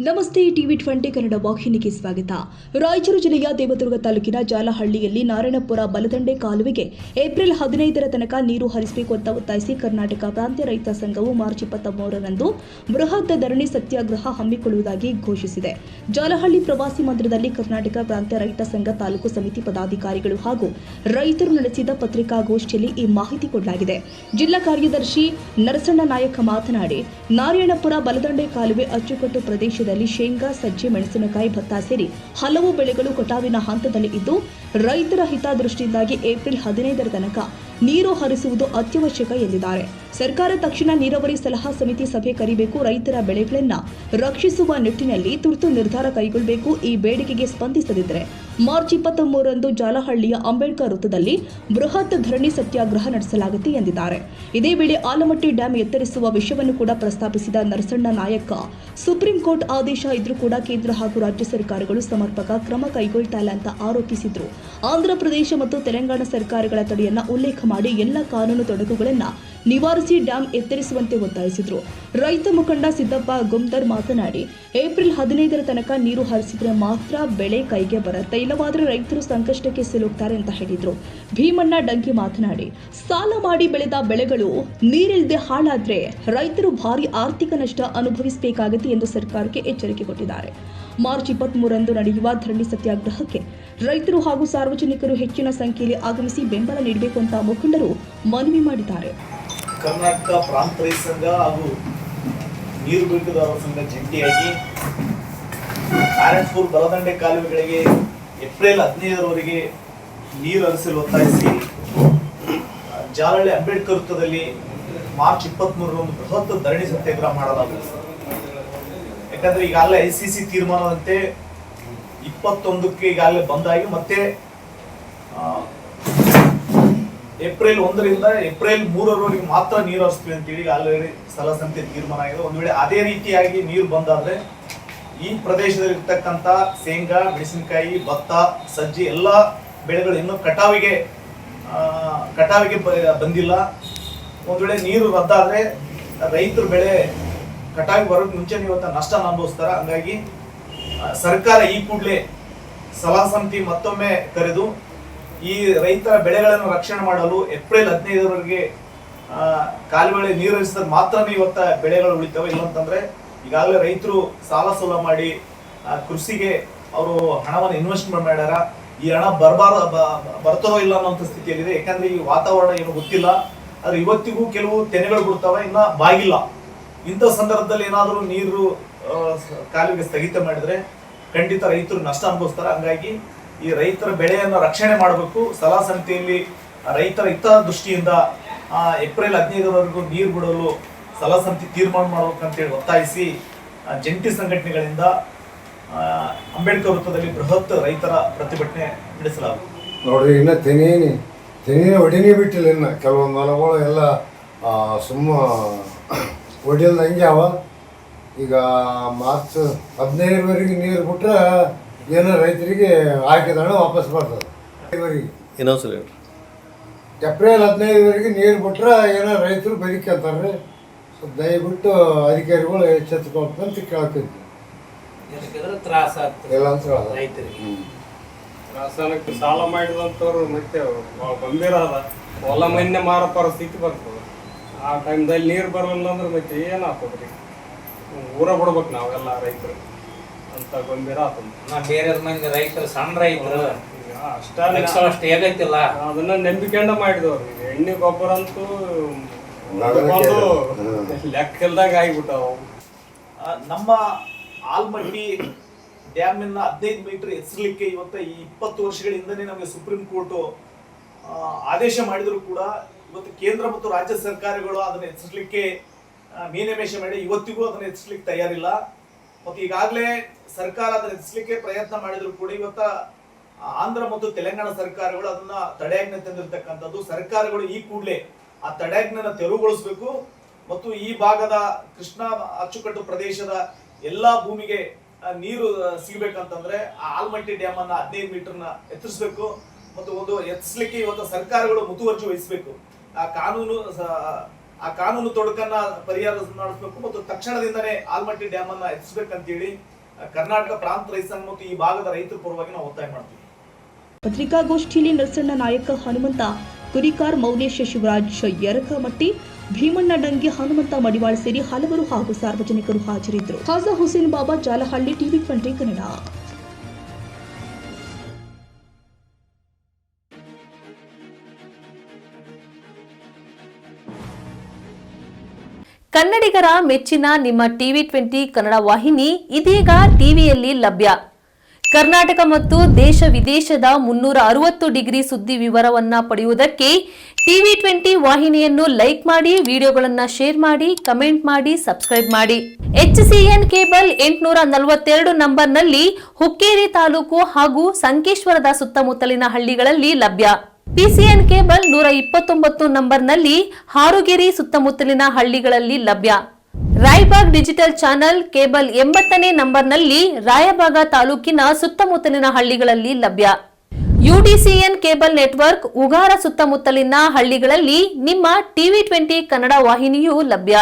ನಮಸ್ತೆ ಟಿವಿ 20 ಕನ್ನಡ ವಾಹಿನಿಗೆ ಸ್ವಾಗತ. ರಾಯಚೂರು ಜಿಲ್ಲೆಯ ದೇವದುರ್ಗ ತಾಲೂಕಿನ ಜಾಲಹಳ್ಳಿಯಲ್ಲಿ ನಾರಾಯಣಪುರ ಬಲದಂಡೆ ಕಾಲುವೆಗೆ ಏಪ್ರಿಲ್ 15ರ ತನಕ ನೀರು ಹರಿಸಬೇಕು ಅಂತ ಒತ್ತಾಯಿಸಿ ಕರ್ನಾಟಕ ಪ್ರಾಂತ್ಯ ರೈತ ಸಂಘವು ಮಾರ್ಚ್ 23ರಂದು ಬೃಹತ್ ಧರಣಿ ಸತ್ಯಾಗ್ರಹ ಹಮ್ಮಿಕೊಳ್ಳುವುದಾಗಿ ಘೋಷಿಸಿದೆ. ಜಾಲಹಳ್ಳಿ ಪ್ರವಾಸಿ ಮಂದಿರದಲ್ಲಿ ಕರ್ನಾಟಕ ಪ್ರಾಂತ್ಯ ರೈತ ಸಂಘ ತಾಲೂಕು ಸಮಿತಿ ಪದಾಧಿಕಾರಿಗಳು ಹಾಗೂ ರೈತರು ನಡೆಸಿದ ಪತ್ರಿಕಾಗೋಷ್ಠಿಯಲ್ಲಿ ಈ ಮಾಹಿತಿ ಕೊಡಲಾಗಿದೆ. ಜಿಲ್ಲಾ ಕಾರ್ಯದರ್ಶಿ ನರಸಣ್ಣ ನಾಯಕ ಮಾತನಾಡಿ, ನಾರಾಯಣಪುರ ಬಲದಂಡೆ ಕಾಲುವೆ ಅಚ್ಚುಕಟ್ಟು ಪ್ರದೇಶದಲ್ಲಿ ಶೇಂಗಾ, ಸಜ್ಜೆ, ಮೆಣಸಿನಕಾಯಿ, ಭತ್ತ ಸೇರಿ ಹಲವು ಬೆಳೆಗಳು ಕಟಾವಿನ ಹಂತದಲ್ಲಿ ಇದ್ದು, ರೈತರ ಹಿತದೃಷ್ಟಿಯಿಂದಾಗಿ ಏಪ್ರಿಲ್ 15ರ ತನಕ ನೀರು ಹರಿಸುವುದು ಅತ್ಯವಶ್ಯಕ ಎಂದಿದ್ದಾರೆ. ಸರ್ಕಾರ ತಕ್ಷಣ ನೀರಾವರಿ ಸಲಹಾ ಸಮಿತಿ ಸಭೆ ಕರೆಯಬೇಕು, ರೈತರ ಬೆಳೆಗಳನ್ನು ರಕ್ಷಿಸುವ ನಿಟ್ಟಿನಲ್ಲಿ ತುರ್ತು ನಿರ್ಧಾರ ಕೈಗೊಳ್ಳಬೇಕು. ಈ ಬೇಡಿಕೆಗೆ ಸ್ಪಂದಿಸದಿದ್ದರೆ ಮಾರ್ಚ್ 23ರಂದು ಜಾಲಹಳ್ಳಿಯ ಅಂಬೇಡ್ಕರ್ ವೃತ್ತದಲ್ಲಿ ಬೃಹತ್ ಧರಣಿ ಸತ್ಯಾಗ್ರಹ ನಡೆಸಲಾಗುತ್ತೆ ಎಂದಿದ್ದಾರೆ. ಇದೇ ವೇಳೆ ಆಲಮಟ್ಟಿ ಡ್ಯಾಂ ಎತ್ತರಿಸುವ ವಿಷಯವನ್ನು ಕೂಡ ಪ್ರಸ್ತಾಪಿಸಿದ ನರಸಣ್ಣ ನಾಯಕ, ಸುಪ್ರೀಂ ಕೋರ್ಟ್ ಆದೇಶ ಇದ್ರೂ ಕೂಡ ಕೇಂದ್ರ ಹಾಗೂ ರಾಜ್ಯ ಸರ್ಕಾರಗಳು ಸಮರ್ಪಕ ಕ್ರಮ ಕೈಗೊಳ್ತಾ ಇಲ್ಲ ಅಂತ ಆರೋಪಿಸಿದ್ರು. ಆಂಧ್ರ ಪ್ರದೇಶ ಮತ್ತು ತೆಲಂಗಾಣ ಸರ್ಕಾರಗಳ ತಡೆಯನ್ನ ಉಲ್ಲೇಖ ಮಾಡಿ ಎಲ್ಲ ಕಾನೂನು ತೊಡಕುಗಳನ್ನು ನಿವಾರಿಸಿ ಡ್ಯಾಂ ಎತ್ತರಿಸುವಂತೆ ಒತ್ತಾಯಿಸಿದರು. ರೈತ ಮುಖಂಡ ಸಿದ್ದಪ್ಪ ಗುಮ್ದರ್ ಮಾತನಾಡಿ, ಏಪ್ರಿಲ್ 15ರ ತನಕ ನೀರು ಹರಿಸಿದ್ರೆ ಮಾತ್ರ ಬೆಳೆ ಕೈಗೆ ಬರುತ್ತೆ, ಇಲ್ಲವಾದರೆ ರೈತರು ಸಂಕಷ್ಟಕ್ಕೆ ಸಿಲುಕ್ತಾರೆ ಅಂತ ಹೇಳಿದ್ರು. ಭೀಮಣ್ಣ ಡಂಗಿ ಮಾತನಾಡಿ, ಸಾಲ ಮಾಡಿ ಬೆಳೆದ ಬೆಳೆಗಳು ನೀರಿಲ್ಲದೆ ಹಾಳಾದ್ರೆ ರೈತರು ಭಾರಿ ಆರ್ಥಿಕ ನಷ್ಟ ಅನುಭವಿಸಬೇಕಾಗುತ್ತೆ ಎಂದು ಸರ್ಕಾರಕ್ಕೆ ಎಚ್ಚರಿಕೆ ಕೊಟ್ಟಿದ್ದಾರೆ. ಮಾರ್ಚ್ 23ರಂದು ನಡೆಯುವ ಧರಣಿ ಸತ್ಯಾಗ್ರಹಕ್ಕೆ ರೈತರು ಹಾಗೂ ಸಾರ್ವಜನಿಕರು ಹೆಚ್ಚಿನ ಸಂಖ್ಯೆಯಲ್ಲಿ ಆಗಮಿಸಿ ಬೆಂಬಲ ನೀಡಬೇಕು ಅಂತ ಮುಖಂಡರು ಮನವಿ ಮಾಡಿದ್ದಾರೆ. ಕರ್ನಾಟಕ ಪ್ರಾಂತ ರೈತ ಸಂಘ ಹಾಗೂ ನೀರು ಬಳಕೆದಾರರ ಸಂಘ ಜಂಟಿಯಾಗಿ ನಾರಾಯಣಪುರ ಬಲದಂಡೆ ಕಾಲುವೆಗಳಿಗೆ ಏಪ್ರಿಲ್ 15ರವರೆಗೆ ನೀರು ಹರಿಸಲು ಒತ್ತಾಯಿಸಿ ಜಾಲಹಳ್ಳಿ ಅಂಬೇಡ್ಕರ್ ವೃತ್ತದಲ್ಲಿ ಮಾರ್ಚ್ 23ರಂದು ಬೃಹತ್ ಧರಣಿ ಸತ್ಯಾಗ್ರಹ ಮಾಡಲಾಗುತ್ತದೆ. ಯಾಕಂದ್ರೆ ಈಗಾಗಲೇ ICC ತೀರ್ಮಾನದಂತೆ 21ಕ್ಕೆ ಈಗಾಗಲೇ ಬಂದಾಗಿ ಮತ್ತೆ ಏಪ್ರಿಲ್ 1ರಿಂದ ಏಪ್ರಿಲ್ 3ರವರೆಗೆ ಮಾತ್ರ ನೀರು ಹರಿಸ್ತೀವಿ ಅಂತೇಳಿ ಆಲ್ರೆಡಿ ಸಲಹಾ ಸಮಿತಿ ತೀರ್ಮಾನ ಆಗಿದೆ. ಒಂದು ವೇಳೆ ಅದೇ ರೀತಿಯಾಗಿ ನೀರು ಬಂದಾದ್ರೆ ಈ ಪ್ರದೇಶದಲ್ಲಿ ಇರ್ತಕ್ಕಂಥ ಶೇಂಗಾ, ಮೆಣಸಿನಕಾಯಿ, ಭತ್ತ, ಸಜ್ಜೆ ಎಲ್ಲ ಬೆಳೆಗಳು ಇನ್ನೂ ಕಟಾವಿಗೆ ಬಂದಿಲ್ಲ. ಒಂದು ವೇಳೆ ನೀರು ರದ್ದಾದ್ರೆ ರೈತರು ಬೆಳೆ ಕಟಾವಿಗೆ ಬರೋಕೆ ಮುಂಚೆನೇ ಇವತ್ತು ನಷ್ಟ ಅನುಭವಿಸ್ತಾರೆ. ಹಂಗಾಗಿ ಸರ್ಕಾರ ಈ ಕೂಡಲೇ ಸಲಹಾ ಸಮಿತಿ ಮತ್ತೊಮ್ಮೆ ಕರೆದು ಈ ರೈತರ ಬೆಳೆಗಳನ್ನು ರಕ್ಷಣೆ ಮಾಡಲು ಏಪ್ರಿಲ್ 15ರವರೆಗೆ ಕಾಲುವೆ ನೀರು ಹರಿಸಿದ್ರೆ ಮಾತ್ರ ಇವತ್ತ ಬೆಳೆಗಳು ಉಳಿತವೆ. ಇಲ್ಲಂತಂದ್ರೆ ಈಗಾಗಲೇ ರೈತರು ಸಾಲ ಸೋಲ ಮಾಡಿ ಕೃಷಿಗೆ ಅವರು ಹಣವನ್ನು ಇನ್ವೆಸ್ಟ್ಮೆಂಟ್ ಮಾಡ್ಯಾರ. ಈ ಹಣ ಬರ್ತದೋ ಇಲ್ಲ ಅನ್ನೋಂಥ ಸ್ಥಿತಿಯಲ್ಲಿದೆ. ಯಾಕಂದ್ರೆ ಈ ವಾತಾವರಣ ಏನು ಗೊತ್ತಿಲ್ಲ. ಆದ್ರೆ ಇವತ್ತಿಗೂ ಕೆಲವು ತೆನೆಗಳು ಬಿಡ್ತಾವೆ, ಇನ್ನ ಬಾಗಿಲ್ಲ. ಇಂಥ ಸಂದರ್ಭದಲ್ಲಿ ಏನಾದರೂ ನೀರು ಕಾಲುವೆಗೆ ಸ್ಥಗಿತ ಮಾಡಿದ್ರೆ ಖಂಡಿತ ರೈತರು ನಷ್ಟ ಅನುಭವಿಸ್ತಾರೆ. ಹಂಗಾಗಿ ಈ ರೈತರ ಬೆಳೆಯನ್ನು ರಕ್ಷಣೆ ಮಾಡಬೇಕು. ಸಲಹಾ ಸಮಿತಿಯಲ್ಲಿ ರೈತರ ಹಿತದೃಷ್ಟಿಯಿಂದ ಏಪ್ರಿಲ್ 15ರವರೆಗೂ ನೀರು ಬಿಡಲು ಸಲಹಾ ಸಮಿತಿ ತೀರ್ಮಾನ ಮಾಡಬೇಕಂತೇಳಿ ಒತ್ತಾಯಿಸಿ ಜಂಟಿ ಸಂಘಟನೆಗಳಿಂದ ಅಂಬೇಡ್ಕರ್ ವೃತ್ತದಲ್ಲಿ ಬೃಹತ್ ರೈತರ ಪ್ರತಿಭಟನೆ ನಡೆಸಲಾಗುತ್ತದೆ. ನೋಡ್ರಿ, ಇನ್ನು ತೆನಿ ಹೊಡಿನೇ ಬಿಟ್ಟಿಲ್ಲ. ಇನ್ನು ಕೆಲವೊಂದು ಹೊಲಗಳು ಎಲ್ಲ ಸುಮ್ಮ ಹೊಡಿಯಲ್ದಂಗೆ ಅವ. ಈಗ ಮಾರ್ಚ್ 15ರವರೆಗೆ ನೀರು ಬಿಟ್ರೆ ಏನೋ ರೈತರಿಗೆ ಹಾಕಿದ ಹಣ ವಾಪಸ್ ಬರ್ತದೆ. ಇನ್ನೊಂದ್ಸಲ ಏಪ್ರಿಲ್ 15ರವರೆಗೆ ನೀರು ಬಿಟ್ರೆ ಏನೋ ರೈತರು ಬದುಕಂತಾರೆ. ದಯವಿಟ್ಟು ಅಧಿಕಾರಿಗಳು ಎಚ್ಚೆತ್ತುಕೊಳ್ತಂತ ಕೇಳ್ತಿದ್ವಿ. ರಾಸಾಯನಿಕ ಸಾಲ ಮಾಡಿದಂಥವ್ರು ಮತ್ತೆ ಗಂಭೀರ ಅದ, ಹೊಲ ಮನ್ನೆ ಮಾರೋ ಪರಿಸ್ಥಿತಿ ಬರ್ತದೆ. ಆ ಟೈಮ್ದಲ್ಲಿ ನೀರು ಬರಲ್ಲ ಅಂದ್ರೆ ಮತ್ತೆ ಏನಾಗ್ತದ್ರಿ? ಊರ ಬಿಡ್ಬೇಕು ನಾವೆಲ್ಲ ರೈತರು ಅಂತ ಗಂಭೀರ ಆಗ್ತದೆ. ಬೇರೆ ಮಂದಿ ರೈತರು, ಸಣ್ಣ ರೈತರು ಅಷ್ಟೇ ಹೇಗೈತಿಲ್ಲ, ಅದನ್ನ ನಂಬಿಕೆಂಡ ಮಾಡಿದವ್ರು. ಈಗ ಎಣ್ಣೆ ಗೊಬ್ಬರ ಅಂತೂ ಲೆಕ್ಕಲ್ದಾಗ ಆಗಿಬಿಟ್ಟವು. ನಮ್ಮ ಆಲ್ಮಟ್ಟಿ ಡ್ಯಾಮಿನ 15 ಮೀಟರ್ ಎತ್ತರಲಿಕ್ಕೆ ಇವತ್ತು ಈ 20 ವರ್ಷಗಳಿಂದನೇ ನಮಗೆ ಸುಪ್ರೀಂ ಕೋರ್ಟ್ ಆದೇಶ ಮಾಡಿದ್ರು ಕೂಡ ಇವತ್ತು ಕೇಂದ್ರ ಮತ್ತು ರಾಜ್ಯ ಸರ್ಕಾರಗಳು ಅದನ್ನು ಎಚ್ಚರಿಸಲಿಕ್ಕೆ ಮೀನಮೇಷ ಮಾಡಿ ಇವತ್ತಿಗೂ ಅದನ್ನು ಎಚ್ಚರಿಸಲಿಕ್ಕೆ ತಯಾರಿಲ್ಲ. ಮತ್ತು ಈಗಾಗಲೇ ಸರ್ಕಾರ ಅದನ್ನು ಎಚ್ಚರಿಸಲಿಕ್ಕೆ ಪ್ರಯತ್ನ ಮಾಡಿದ್ರು ಕೂಡ ಇವತ್ತ ಆಂಧ್ರ ಮತ್ತು ತೆಲಂಗಾಣ ಸರ್ಕಾರಗಳು ಅದನ್ನ ತಡೆಯಾಜ್ಞೆ ತಂದಿರತಕ್ಕಂಥದ್ದು. ಸರ್ಕಾರಗಳು ಈ ಕೂಡಲೇ ಆ ತಡೆಯಾಜ್ಞೆನ ತೆರವುಗೊಳಿಸಬೇಕು ಮತ್ತು ಈ ಭಾಗದ ಕೃಷ್ಣಾ ಅಚ್ಚುಕಟ್ಟು ಪ್ರದೇಶದ ಎಲ್ಲಾ ಭೂಮಿಗೆ ನೀರು ಸಿಗಬೇಕಂತಂದ್ರೆ ಆ ಆಲ್ಮಟ್ಟಿ ಡ್ಯಾಮ್ ಅನ್ನ 15 ಮೀಟರ್ನ ಎತ್ತರಿಸಬೇಕು ಮತ್ತು ಒಂದು ಎತ್ತರಿಸಲಿಕ್ಕೆ ಇವತ್ತು ಸರ್ಕಾರಗಳು ಮುತುವರ್ಜಿ ವಹಿಸಬೇಕು. ಆ ಕಾನೂನು ತೊಡಕನ್ನ ಪರಿಹಾರ ಮಾಡಿಸಬೇಕು ಮತ್ತು ತಕ್ಷಣದಿಂದನೇ ಆಲ್ಮಟ್ಟಿ ಡ್ಯಾಮ್ ಅನ್ನ ಎತ್ತಿಸಬೇಕಂತೇಳಿ ಕರ್ನಾಟಕ ಪ್ರಾಂತ ರೈತ ಸಂಘ ಮತ್ತು ಈ ಭಾಗದ ರೈತರ ಪರವಾಗಿ ನಾವು ಒತ್ತಾಯ ಮಾಡ್ತೀವಿ. ಪತ್ರಿಕಾಗೋಷ್ಠಿಯಲ್ಲಿ ನರಸಣ್ಣ ನಾಯಕ, ಹನುಮಂತ ಕುರಿಕಾರ್, ಮೌನೇಶ ಶಿವರಾಜ್ ಯರಕಮಟ್ಟಿ, ಭೀಮಣ್ಣ ಡಂಗೆ, ಹನುಮಂತ ಮಡಿವಾಳ ಸೇರಿ ಹಲವರು ಹಾಗೂ ಸಾರ್ವಜನಿಕರು ಹಾಜರಿದ್ದರು. ಖಾಜಾ ಹುಸೇನ್ ಬಾಬಾ, ಜಾಲಹಳ್ಳಿ, TV20 ಕನ್ನಡ. ಕನ್ನಡಿಗರ ಮೆಚ್ಚಿನ ನಿಮ್ಮ TV20 ಕನ್ನಡ ವಾಹಿನಿ ಇದೀಗ ಟಿವಿಯಲ್ಲಿ ಲಭ್ಯ. ಕರ್ನಾಟಕ ಮತ್ತು ದೇಶ ವಿದೇಶದ 360 ಡಿಗ್ರಿ ಸುದ್ದಿ ವಿವರವನ್ನ ಪಡೆಯುವುದಕ್ಕೆ TV20 ವಾಹಿನಿಯನ್ನು ಲೈಕ್ ಮಾಡಿ, ವಿಡಿಯೋಗಳನ್ನು ಶೇರ್ ಮಾಡಿ, ಕಮೆಂಟ್ ಮಾಡಿ, ಸಬ್ಸ್ಕ್ರೈಬ್ ಮಾಡಿ. HCN ಕೇಬಲ್ 842 ನಂಬರ್ನಲ್ಲಿ ಹುಕ್ಕೇರಿ ತಾಲೂಕು ಹಾಗೂ ಸಂಕೇಶ್ವರದ ಸುತ್ತಮುತ್ತಲಿನ ಹಳ್ಳಿಗಳಲ್ಲಿ ಲಭ್ಯ. PCN ಕೇಬಲ್ 129 ನಂಬರ್ನಲ್ಲಿ ಹಾರುಗೆರೆ ಸುತ್ತಮುತ್ತಲಿನ ಹಳ್ಳಿಗಳಲ್ಲಿ ಲಭ್ಯ. ರಾಯಬಾಗ್ ಡಿಜಿಟಲ್ ಚಾನೆಲ್ ಕೇಬಲ್ 80ನೇ ನಂಬರ್ನಲ್ಲಿ ರಾಯಬಾಗ ತಾಲೂಕಿನ ಸುತ್ತಮುತ್ತಲಿನ ಹಳ್ಳಿಗಳಲ್ಲಿ ಲಭ್ಯ. UDCN ಕೇಬಲ್ ನೆಟ್ವರ್ಕ್ ಉಗಾರ ಸುತ್ತಮುತ್ತಲಿನ ಹಳ್ಳಿಗಳಲ್ಲಿ ನಿಮ್ಮ TV20 ಕನ್ನಡ ವಾಹಿನಿಯೂ ಲಭ್ಯ.